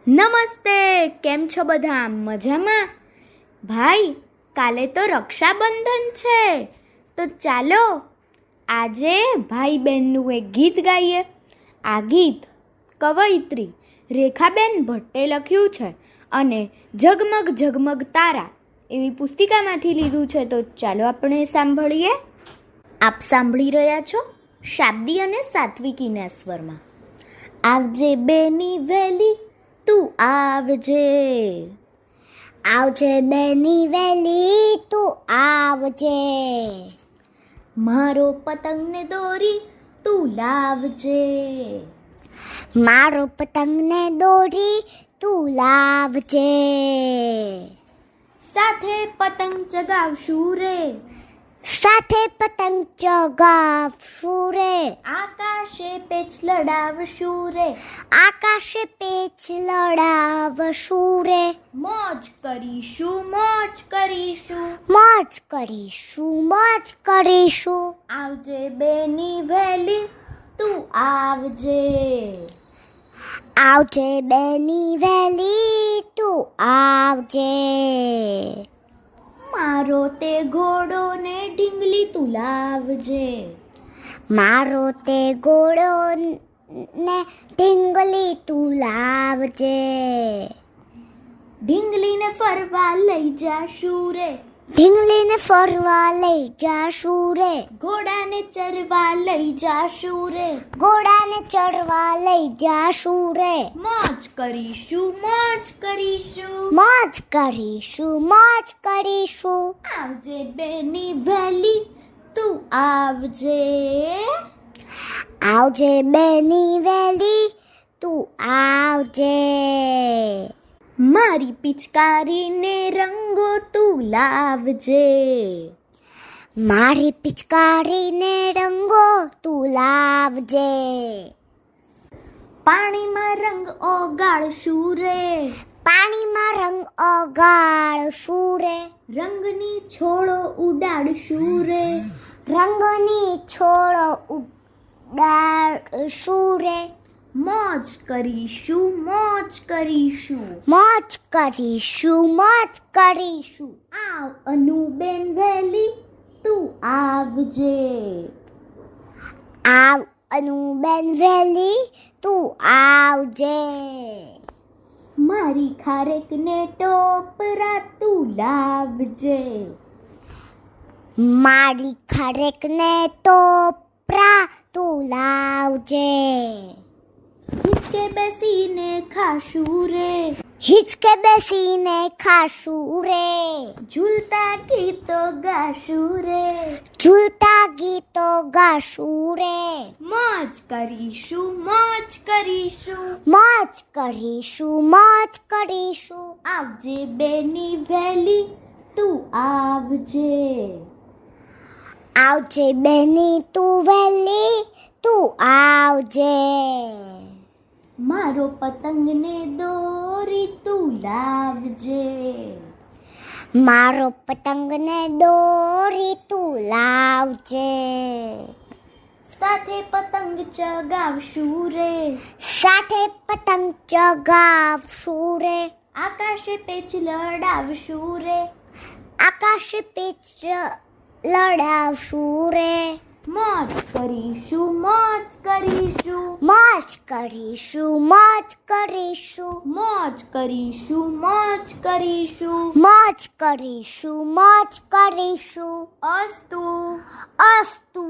નમસ્તે, કેમ છો બધા? મજામાં? ભાઈ, કાલે તો રક્ષાબંધન છે, તો ચાલો આજે ભાઈ બહેનનું એક ગીત ગાઈએ. આ ગીત કવયિત્રી રેખાબેન ભટ્ટે લખ્યું છે અને ઝગમગ ઝગમગ તારા એવી પુસ્તિકામાંથી લીધું છે. તો ચાલો આપણે સાંભળીએ. આપ સાંભળી રહ્યા છો શાબ્દી અને સાત્વિકીના સ્વરમાં. આવજે બેની વહેલી તું આવજે, આવજે બેની વહેલી તું આવજે, મારો પતંગને દોરી તું લાવજે, મારો પતંગને દોરી તું લાવજે, સાથે પતંગ ચગાવશું રે, સાથે પતંગ ચગાવશું રે, આકાશે પેચ લડાવશું રે, આકાશે પેચ લડાવશું રે, મોજ કરીશું મોજ કરીશું, મોજ કરીશું મોજ કરીશું, આવજે બેની વહેલી તું આવજે, આવજે બેની વહેલી તું આવજે, મારો તે ઘોડો ને ઢીંગલી તું લાવજે, મારો તે ઘોડો ને ઢીંગલી તું લાવજે, ઢીંગલીને ફરવા લઈ જાશું રે, ઢીંગલીને ફરવા લઈ જાશું રે, ઘોડાને ચરવા લઈ જાશું રે, ઘોડાને ચડવા લઈ જાશું રે, મોજ કરીશું મોજ કરીશું, મોજ કરીશું મોજ કરીશું, આવજે બેની વહેલી તું આવજે, આવજે બેની વહેલી તું આવજે, મારી પિચકારીને રંગો તું લાવજે, મારી પિચકારીને રંગો તું લાવજે, પાણીમાં રંગ ઓગાળશું રે, પાણીમાં રંગ ઓગાળશું રે, રંગની છોડો ઉડાડશું રે, રંગની છોડો ઉડાડશું રે, મોજ કરીશું મોજ કરીશું, મોજ કરીશું મોજ કરીશું, આવ અનુબેન વહેલી તું આવજે, આવ અનુબેન વહેલી તું આવજે, મારી ખારેકને ટોપરા તું લાવજે, મારી ખારેકને ટોપરા તું લાવજે, હિંચકે બેસીને ખાશું રે, હિંચકે બેસીને ખાશું રે, ઝૂલતા ગીતો ગાશું રે, ઝૂલતા ગીતો ગાશું રે, મોજ કરીશું મોજ કરીશું, મોજ કરીશું મોજ કરીશું, આવજે બેની વહેલી તું આવજે, આવજે બેની તું વહેલી તું આવજે, મારો પતંગને દોરી તું લાવજે, મારો પતંગને દોરી તું લાવજે, સાથે પતંગ ચગાવશું રે, સાથે પતંગ ચગાવશું રે, આકાશે પેચ લડાવશું રે, આકાશે પેચ લડાવશું રે, મોજ કરીશું મોજ કરીશું, મોજ કરીશું મોજ કરીશું, મોજ કરીશું મોજ કરીશું, મોજ કરીશું મોજ કરીશું, અસ્તુ. અસ્તુ.